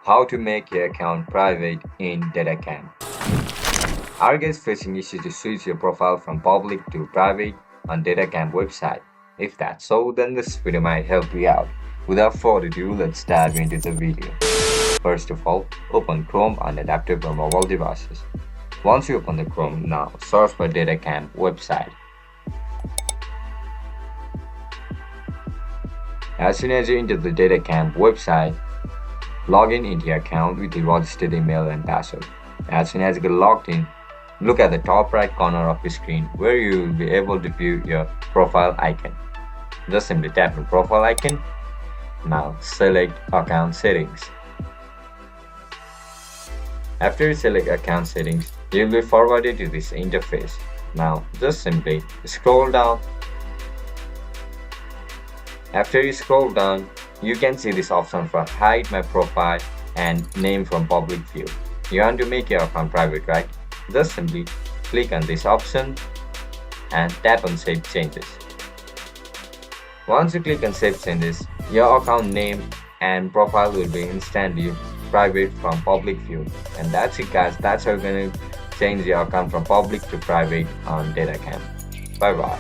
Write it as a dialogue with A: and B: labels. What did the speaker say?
A: How to make your account private in DataCamp. Are guys facing issues to switch your profile from public to private on DataCamp website? If that's so, then this video might help you out. Without further ado, let's dive into the video. First of all, open Chrome and adaptive for mobile devices. Once you open the Chrome, now search for DataCamp website. As soon as you enter the DataCamp website, log in into your account with the registered email and password. As soon as you get logged in, look at the top right corner of your screen where you will be able to view your profile icon. Just simply tap on profile icon. Now select account settings. After you select account settings, you will be forwarded to this interface. Now just simply scroll down. After you scroll down, you can see this option for hide my profile and name from public view. You want to make your account private, right? Just simply click on this option and tap on save changes. Once you click on save changes, your account name and profile will be instantly private from public view. And that's it guys, that's how you're going to change your account from public to private on DataCamp. Bye bye.